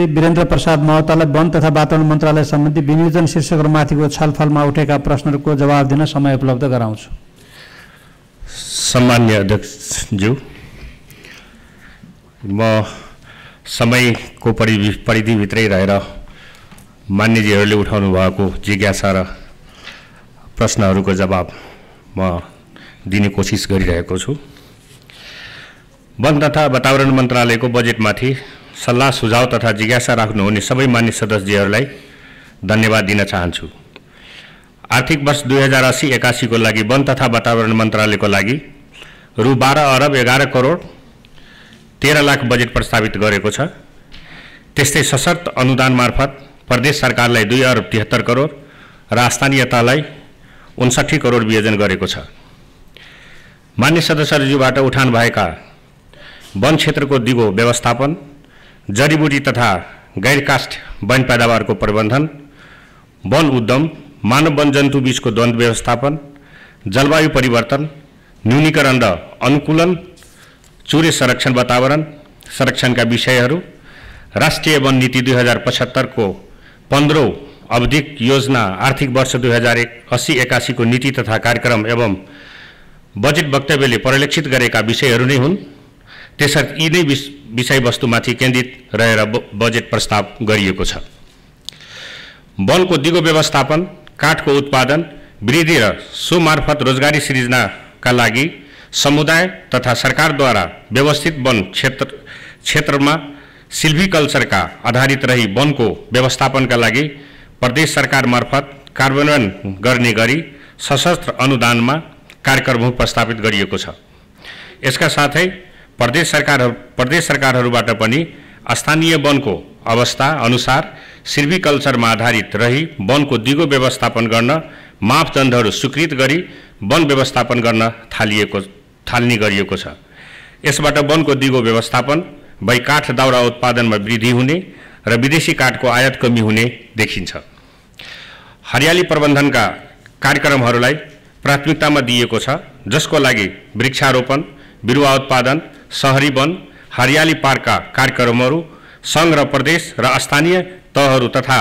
वीरेन्द्र प्रसाद महतालाई वन तथा वातावरण मन्त्रालय सम्बन्धी विनियोजन शीर्षकमाथिको छलफलमा उठेका प्रश्नहरूको जवाब दिन समय उपलब्ध गराउँछु। सम्मान्य अध्यक्षज्यू, म समयको परिधिभित्रै रहेर मान्यजीहरूले उठाउनु भएको जिज्ञासा र प्रश्नहरूको जवाब म दिने कोसिस गरिरहेको छु। वन तथा वातावरण मन्त्रालयको बजेटमाथि सल्लाह सुझाव तथा जिज्ञासा राख्नुहुने सबै मान्य सदस्यहरूलाई धन्यवाद दिन चाहन्छु। आर्थिक वर्ष 2080-81 को लागि वन तथा वातावरण मन्त्रालयको लागि रु 12 अरब 11 करोड 13 लाख बजेट प्रस्तावित गरेको छ। त्यस्तै सशर्त अनुदान मार्फत प्रदेश सरकारलाई 2 अरब 73 करोड र स्थानीय तहलाई 59 करोड वियोजन गरेको छ। मान्य सदस्यहरूबाट उठान भएका वन क्षेत्रको दिगो व्यवस्थापन, जडीबुटी तथा गैर काष्ठ वन पैदावारको प्रबन्धन, वन उद्यम, मानव वन जन्तु बीचको द्वन्द्व व्यवस्थापन, जलवायु परिवर्तन, न्यूनीकरण र अनुकूलन, चुरे संरक्षण वातावरण संरक्षणका विषयहरू, राष्ट्रिय वन नीति 2075 को 15औं अवधिक योजना, आर्थिक वर्ष 2080-81 को नीति तथा कार्यक्रम एवं बजेट वक्तव्यले परिलक्षित गरेका विषयहरू नै हुन्। त्यसर्थ यी नै विषयवस्तुमाथि केन्द्रित रहेर बजेट प्रस्ताव गरिएको छ। वनको दिगो व्यवस्थापन, काठको उत्पादन वृद्धि र सो मार्फत रोजगारी सृजनाका लागि समुदाय तथा सरकारद्वारा व्यवस्थित वन क्षेत्रमा सिल्भिकल्चरका आधारित रही वनको व्यवस्थापनका लागि प्रदेश सरकार मार्फत कार्यान्वयन गर्ने गरी सशस्त्र अनुदानमा कार्यक्रमहरू प्रस्तावित गरिएको छ। यसका साथै प्रदेश सरकारहरूबाट पनि स्थानीय वनको अवस्था अनुसार सिल्भिकल्चरमा आधारित रही वनको दिगो व्यवस्थापन गर्न मापदण्डहरू स्वीकृत गरी वन व्यवस्थापन गर्न थाल्ने गरिएको छ। यसबाट वनको दिगो व्यवस्थापन भई काठ दाउरा उत्पादनमा वृद्धि हुने र विदेशी काठको आयात कमी हुने देखिन्छ। हरियाली प्रबन्धनका कार्यक्रमहरूलाई प्राथमिकतामा दिएको छ, जसको लागि वृक्षारोपण, बिरुवा उत्पादन, शहरी वन, हरियाली पार्कका कार्यक्रमहरू सङ्घ र प्रदेश र स्थानीय तहहरू तथा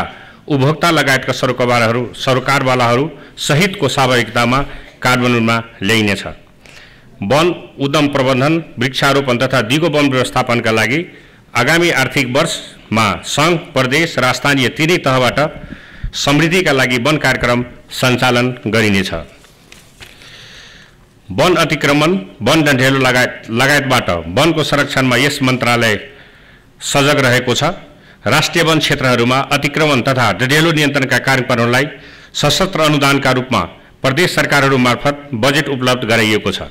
उपभोक्ता लगायतका सरकारवालाहरू सहितको सहभागितामा कार्यान्वयनमा ल्याइनेछ। वन उद्यम प्रबन्धन, वृक्षारोपण तथा दिगो वन व्यवस्थापनका लागि आगामी आर्थिक वर्षमा सङ्घ, प्रदेश र स्थानीय तीनै तहबाट समृद्धिका लागि वन कार्यक्रम सञ्चालन गरिनेछ। वन अतिक्रमण, वन डन्ठेलो लगायतबाट वनको संरक्षणमा यस मन्त्रालय सजग रहेको छ। राष्ट्रिय वन क्षेत्रहरूमा अतिक्रमण तथा डन्ठेलो नियन्त्रणका कार्यक्रमहरूलाई सशस्त्र अनुदानका रूपमा प्रदेश सरकारहरू मार्फत बजेट उपलब्ध गराइएको छ।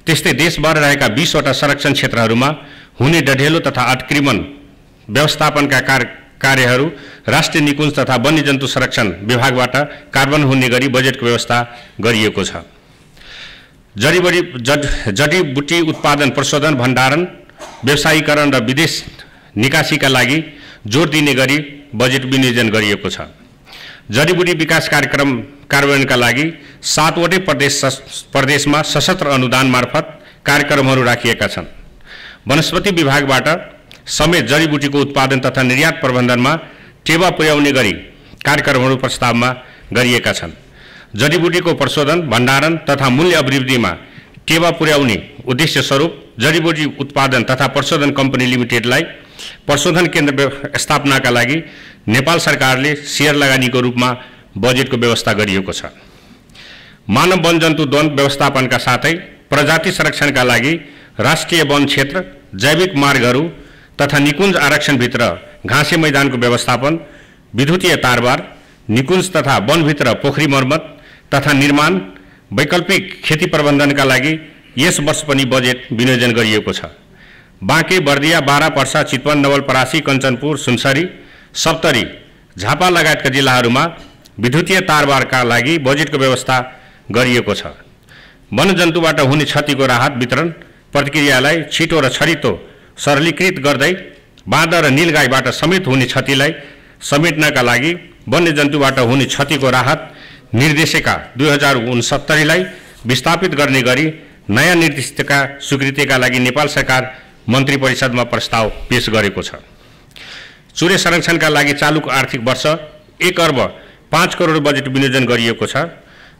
त्यस्तै देशभर रहेका 20 वटा संरक्षण क्षेत्रहरूमा हुने डन्ठेलो तथा अतिक्रमण व्यवस्थापनका कार्यहरू राष्ट्रिय निकुञ्ज तथा वन्यजन्तु संरक्षण विभागबाट कार्यान्वयन हुने गरी बजेटको व्यवस्था गरिएको छ। जडीबुटी उत्पादन, प्रशोधन, भण्डारण, व्यवसायीकरण र विदेश निकासीका लागि जोड दिने गरी बजेट विनियोजन गरिएको छ। जडीबुटी विकास कार्यक्रम कार्यान्वयनका लागि 7 वटै प्रदेशमा सशस्त्र अनुदान मार्फत कार्यक्रमहरू राखिएका छन्। वनस्पति विभागबाट समेत जडीबुटीको उत्पादन तथा निर्यात प्रबन्धनमा टेवा पुर्याउने गरी कार्यक्रमहरू प्रस्तावमा गरिएका छन्। जडीबुटीको प्रशोधन, भण्डारण तथा मूल्य अभिवृद्धिमा टेवा पुर्याउने उद्देश्य स्वरूप जडीबुटी उत्पादन तथा प्रशोधन कम्पनी लिमिटेडलाई प्रशोधन केन्द्र स्थापनाका लागि नेपाल सरकारले सेयर लगानीको रूपमा बजेटको व्यवस्था गरिएको छ। मानव वन जन्तु द्वन्द्व व्यवस्थापनका साथै प्रजाति संरक्षणका लागि राष्ट्रिय वन क्षेत्र, जैविक मार्गहरू तथा निकुञ्ज आरक्षणभित्र घाँसे मैदानको व्यवस्थापन, विद्युतीय तारबार, निकुञ्ज तथा वनभित्र पोखरी मर्मत तथा निर्माण, वैकल्पिक खेती प्रबन्धनका लागि यस वर्ष पनि बजेट विनियोजन गरिएको छ। बाँके, बर्दिया, बारा, पर्सा, चितवन, नवलपरासी, कञ्चनपुर, सुनसरी, सप्तरी, झापा लगायतका जिल्लाहरूमा विद्युतीय तारबारका लागि बजेटको व्यवस्था गरिएको छ। वनजन्तुबाट हुने क्षतिको राहत वितरण प्रक्रियालाई छिटो र छरितो सरलीकृत गर्दै बाँदर र नीलगाईबाट समेत हुने क्षतिलाई समेट्नका लागि वन्यजन्तुबाट हुने क्षतिको राहत निर्देशिका 2069 विस्थापित गर्ने गरी नयाँ निर्देशिका स्वीकृतिका लागि नेपाल सरकार मन्त्री परिषदमा प्रस्ताव पेश गरेको छ। चुरे संरक्षणका लागि चालु आर्थिक वर्ष 1 अर्ब 5 करोड बजेट विनियोजन गरिएको छ।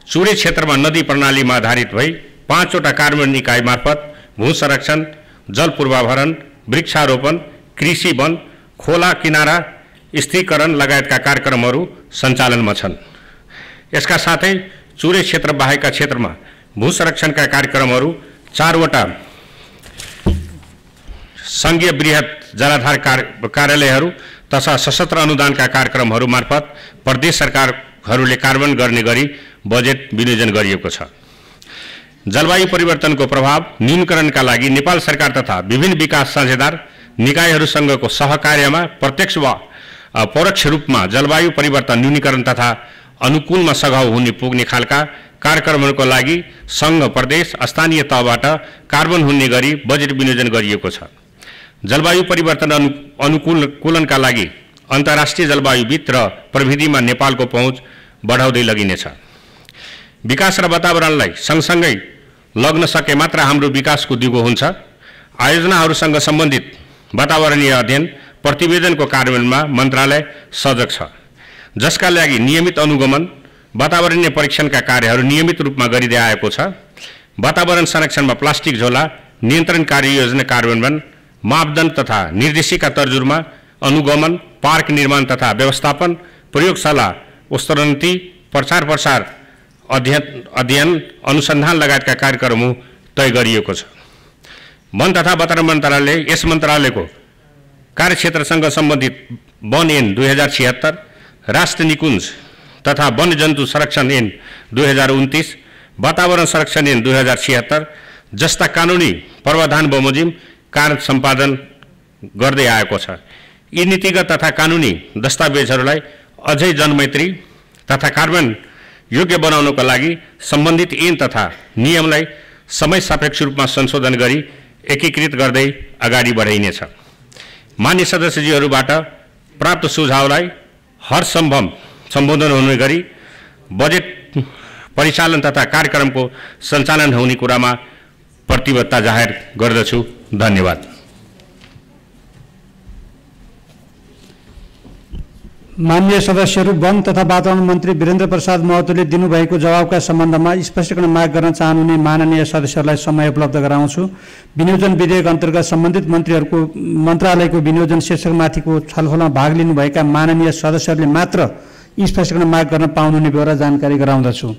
चुरे क्षेत्रमा नदी प्रणालीमा आधारित भई 5वटा कार्यान्वयन इकाइ मार्फत भू संरक्षण, जल पूर्वाभरण, वृक्षारोपण, कृषि वन, खोला किनारा स्थिरीकरण लगायतका कार्यक्रमहरू सञ्चालनमा छन्। यसका साथै चुरे क्षेत्र बाहेकका क्षेत्रमा भू संरक्षणका कार्यक्रमहरू 4वटा संघीय बृहत जलाधार कार्यालयहरू तथा सशस्त्र अनुदानका कार्यक्रमहरू मार्फत प्रदेश सरकारहरूले कार्यान्वयन गर्ने गरी बजेट विनियोजन गरिएको छ। जलवायु परिवर्तनको प्रभाव न्यूनीकरणका लागि नेपाल सरकार तथा विभिन्न विकास साझेदार निकायहरूसँगको सहकार्यमा प्रत्यक्ष वा परोक्ष रूपमा जलवायु परिवर्तन न्यूनीकरण तथा अनुकूलमा सघाउ हुने पुग्ने खालका कार्यक्रमहरूको लागि सङ्घ, प्रदेश, स्थानीय तहबाट कार्बन हुने गरी बजेट विनियोजन गरिएको छ। जलवायु परिवर्तन अनुकूलनका लागि अन्तर्राष्ट्रिय जलवायुविद र प्रविधिमा नेपालको पहुँच बढाउँदै लगिनेछ। विकास र वातावरणलाई सँगसँगै लग्न सके मात्र हाम्रो विकासको दिगो हुन्छ। आयोजनाहरूसँग सम्बन्धित वातावरणीय अध्ययन प्रतिवेदनको कार्यान्वयनमा मन्त्रालय सजग छ, जसका लागि नियमित अनुगमन, वातावरणीय परीक्षणका कार्यहरू नियमित रूपमा गरिँदै आएको छ। वातावरण संरक्षणमा प्लास्टिक झोला नियन्त्रण कार्ययोजना कार्यान्वयन, मापदण्ड तथा निर्देशिका तर्जुमा अनुगमन, पार्क निर्माण तथा व्यवस्थापन, प्रयोगशाला उत्तरोन्नति, प्रचार प्रसार अध्ययन अनुसन्धान लगायतका कार्यक्रमहरू तय गरिएको छ। वन तथा वातावरण मन्त्रालय यस मन्त्रालयको कार्यक्षेत्रसँग सम्बन्धित वन ऐन 2076, राष्ट्रिय निकुञ्ज तथा वन्यजन्तु संरक्षण ऐन 2029, वातावरण संरक्षण ऐन 2076 जस्ता कानुनी प्रावधान बमोजिम कार्य सम्पादन गर्दै आएको छ। यी नीतिगत तथा कानुनी दस्तावेजहरूलाई अझै जनमैत्री तथा कार्बन योग्य बनाउनका लागि सम्बन्धित ऐन तथा नियमलाई समय सापेक्ष रूपमा संशोधन गरी एकीकृत गर्दै अगाडि बढाइनेछ। मान्य सदस्यजीहरूबाट प्राप्त सुझावलाई हर सम्भव सम्बोधन हुने गरी बजेट परिचालन तथा कार्यक्रमको सञ्चालन हुने कुरामा प्रतिबद्धता जाहेर गर्दछु। धन्यवाद। माननीय सदस्यहरू, वन तथा वातावरण मन्त्री वीरेन्द्र प्रसाद महतोले दिनुभएको जवाबका सम्बन्धमा स्पष्टीकरण माग गर्न चाहनुहुने माननीय सदस्यहरूलाई समय उपलब्ध गराउँछु। विनियोजन विधेयक अन्तर्गत सम्बन्धित मन्त्रालयको विनियोजन शीर्षकमाथिको छलफलमा भाग लिनुभएका माननीय सदस्यहरूले मात्र स्पष्टीकरण माग गर्न पाउनुहुने बेहोरा जानकारी गराउँदछु।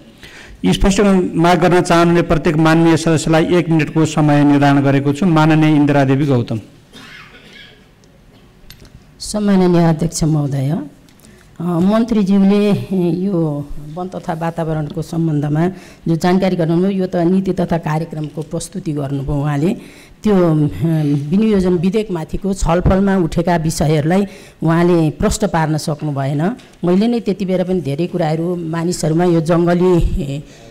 स्पष्टीकरण माग गर्न चाहनुहुने प्रत्येक माननीय सदस्यलाई 1 मिनटको समय निर्धारण गरेको छु। माननीय इन्दिरादेवी गौतम। सम्माननीय अध्यक्ष महोदय, मन्त्रीज्यूले यो वन तथा वातावरणको सम्बन्धमा जो जानकारी गर्नुभयो, यो त नीति तथा कार्यक्रमको प्रस्तुति गर्नुभयो। उहाँले त्यो विनियोजन विधेयकमाथिको छलफलमा उठेका विषयहरूलाई उहाँले प्रश्न पार्न सक्नु भएन। मैले नै त्यति बेला पनि धेरै कुराहरू मानिसहरूमा यो जङ्गली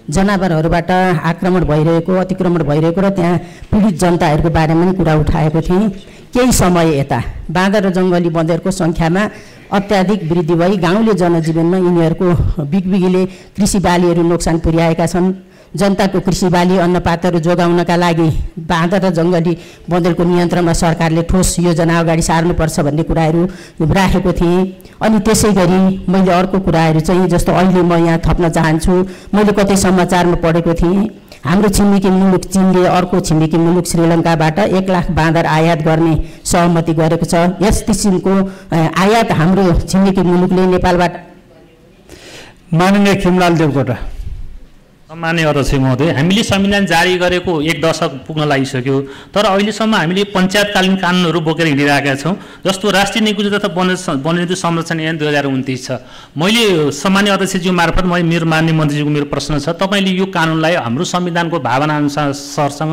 जनावरहरूबाट आक्रमण भइरहेको, अतिक्रमण भइरहेको र त्यहाँ पीडित जनताहरूको बारेमा पनि कुरा उठाएको थिएँ। केही समय यता बाँदर र जङ्गली बँदेरको सङ्ख्यामा अत्याधिक वृद्धि भई गाउँले जनजीवनमा यिनीहरूको बिगबिगीले कृषि बालीहरू नोक्सान पुर्याएका छन्। जनताको कृषि बाली अन्नपातहरू जोगाउनका लागि बाँदर र जङ्गली बँदेरको नियन्त्रणमा सरकारले ठोस योजना अगाडि सार्नुपर्छ भन्ने कुराहरू राखेको थिएँ। अनि त्यसै गरी मैले अर्को कुराहरू चाहिँ जस्तो अहिले म यहाँ थप्न चाहन्छु, मैले कतै समाचारमा पढेको थिएँ, हाम्रो छिमेकी मुलुक चीनले अर्को छिमेकी मुलुक श्रीलङ्काबाट 1 लाख बाँदर आयात गर्ने सहमति गरेको छ। यस किसिमको आयात हाम्रो छिमेकी मुलुकले नेपालबाट। माननीय खिमलाल देवकोटा। सम्माननीय अध्यक्ष महोदय, हामीले संविधान जारी गरेको 1 दशक पुग्न लागिसक्यो, तर अहिलेसम्म हामीले पञ्चायतकालीन कानुनहरू बोकेर हिँडिरहेका छौँ। जस्तो राष्ट्रिय निकुञ्ज तथा वन्यजन्तु संरक्षण ऐन 2029 छ। मैले सम्माननीय अध्यक्षज्यू मार्फत मेरो माननीय मन्त्रीज्यूको मेरो प्रश्न छ, तपाईँले यो कानुनलाई हाम्रो संविधानको भावना अनुसारसँग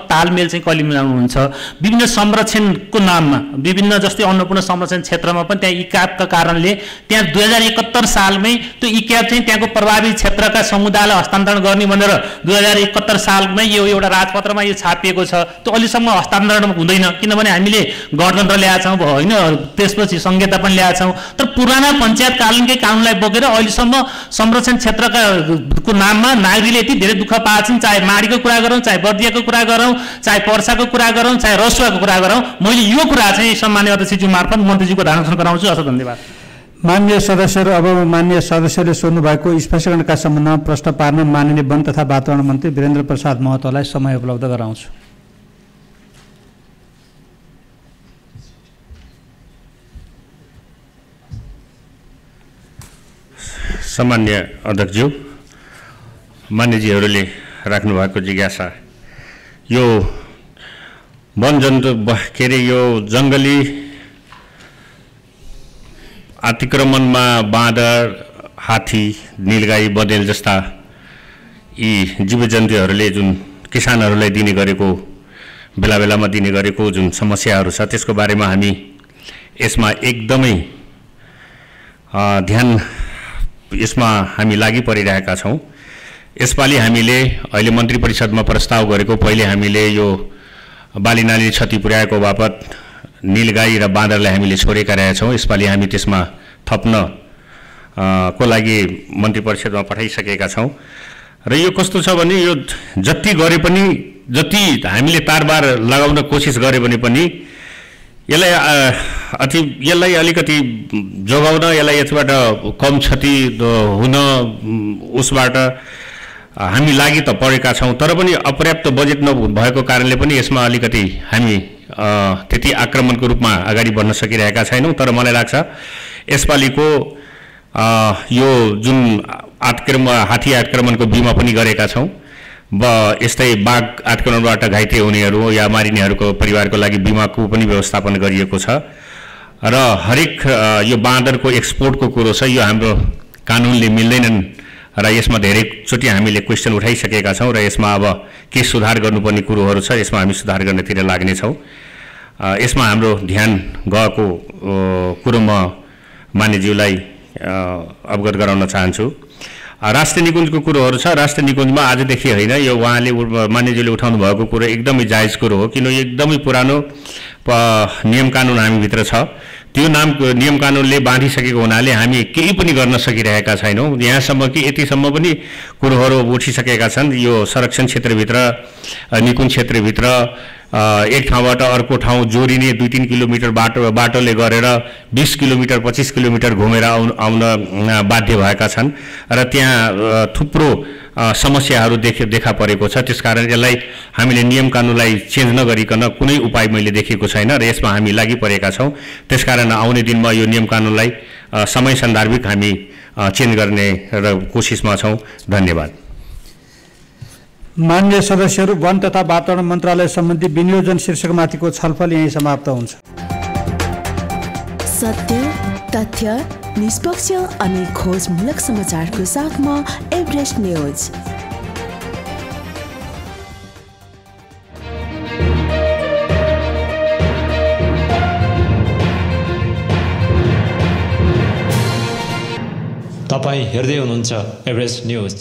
तालमेल चाहिँ कहिले मिलाउनुहुन्छ? विभिन्न संरक्षणको नाममा विभिन्न जस्तै अन्नपूर्ण संरक्षण क्षेत्रमा पनि त्यहाँ इक्यापका कारणले त्यहाँ 2071 सालमै त्यो इक्याप चाहिँ त्यहाँको प्रभावित क्षेत्रका समुदायलाई हस्तान्तरण गर्ने भनेर 2071 सालमै यो एउटा राजपत्रमा यो छापिएको छ। त्यो अहिलेसम्म हस्तान्तरण हुँदैन, किनभने हामीले गणतन्त्र ल्याएछौँ होइन, त्यसपछि संहिता पनि ल्याएछौँ। तर पुराना पञ्चायतकालीनकै कानुनलाई बोकेर अहिलेसम्म संरक्षण क्षेत्रको नाममा नागरिकले यति धेरै दुःख पाएछन्, चाहे माडीको कुरा गरौँ चाहे बर्दियाको तराईको कुरा गरौँ, चाहे पर्साको कुरा गरौँ, चाहे रसुवाको कुरा गरौँ, मैले यो कुरा चाहिँ सम्माननीय अध्यक्षज्यू मार्फत मन्त्रीज्यूको ध्यान गराउँछु। हस्, धन्यवाद। माननीय सदस्यहरू, अब माननीय सदस्यले सोध्नु भएको स्पष्टीकरणका सम्बन्धमा प्रश्न पार्न माननीय वन तथा वातावरण मन्त्री वीरेन्द्र प्रसाद महतोलाई समय उपलब्ध गराउँछु। सामान्य अध्यक्षज्यू, मान्यजीहरूले राख्नु भएको जिज्ञासा, यो वन जन्तु के अरे यो जङ्गली अतिक्रमणमा बाँदर, हात्ती, नीलगाई, बँदेल जस्ता यी जीवजन्तुहरूले जुन किसानहरूलाई दिने गरेको बेला बेलामा दिने गरेको जुन समस्याहरू छ त्यसको बारेमा हामी यसमा एकदमै यसमा हामी लागि परिरहेका छौँ। यसपालि हामीले अहिले मन्त्री परिषदमा प्रस्ताव गरेको, पहिले हामीले यो बालीनाली क्षति पुर्याएको बापत नीलगाई र बाँदरलाई हामीले छोडेका रहेछौँ। यसपालि हामी त्यसमा थप्न को लागि मन्त्री परिषदमा पठाइसकेका छौँ। र यो कस्तो छ भने यो जति गरे पनि, जति हामीले तारबार लगाउन कोसिस गरे भने पनि यसलाई अलिकति जोगाउन, यसलाई यतिबाट कम क्षति हुन उसबाट हामी लागि त परेका छौँ, तर पनि अपर्याप्त बजेट नभएको कारणले पनि यसमा अलिकति हामी त्यति आक्रमणको रूपमा अगाडि बढ्न सकिरहेका छैनौँ। तर मलाई लाग्छ यसपालिको यो जुन हात्ती आक्रमणको बिमा पनि गरेका छौँ, यस्तै बाघ आक्रमणबाट घाइते हुनेहरू या मारिनेहरूको परिवारको लागि बिमाको पनि व्यवस्थापन गरिएको छ। र हरेक यो बाँदरको एक्सपोर्टको कुरो छ, यो हाम्रो कानुनले मिल्दैनन् र यसमा धेरैचोटि हामीले क्वेसन उठाइसकेका छौँ र यसमा अब के सुधार गर्नुपर्ने कुरोहरू छ, यसमा हामी सुधार गर्नतिर लाग्नेछौँ। यसमा हाम्रो ध्यान गएको कुरो म मान्यज्यूलाई अवगत गराउन चाहन्छु। राष्ट्रिय निकुञ्जको कुरोहरू छ। राष्ट्रिय निकुञ्जमा आजदेखि होइन, यो उहाँले मान्यज्यूले उठाउनु भएको कुरो एकदमै जायज कुरो हो, किन एकदमै पुरानो नियम कानुन हामीभित्र छ। त्यो नियम कानुनले बाँधिसकेको हुनाले हामी केही पनि गर्न सकिरहेका छैनौँ। यहाँसम्म कि यतिसम्म पनि कुरोहरू उठिसकेका छन्। यो संरक्षण क्षेत्रभित्र, निकुञ्ज क्षेत्रभित्र एक ठाउँबाट अर्को ठाउँ जोडिने 2-3 किलोमिटर बाटोले गरेर 20 किलोमिटर 25 किलोमिटर घुमेर आउन बाध्य भएका छन् र त्यहाँ थुप्रो समस्याहरू देखा परेको छ। त्यसकारण यसलाई हामीले नियम कानुनलाई चेन्ज नगरिकन कुनै उपाय मैले देखेको छैन र यसमा हामी लागि परेका छौँ। त्यसकारण आउने दिनमा यो नियम कानुनलाई समय सान्दर्भिक हामी चेन्ज गर्ने र कोसिसमा छौँ। धन्यवाद। माननीय सदस्यहरू, वन तथा वातावरण मन्त्रालय सम्बन्धी विनियोजन शीर्षकमाथिको छलफल यही समाप्त हुन्छ। सत्य, तथ्य, निष्पक्ष अनि खोजमूलक समाचारको साथमा एभरेस्ट न्यूज। तपाईं हेर्दै हुनुहुन्छ एभरेस्ट न्यूज।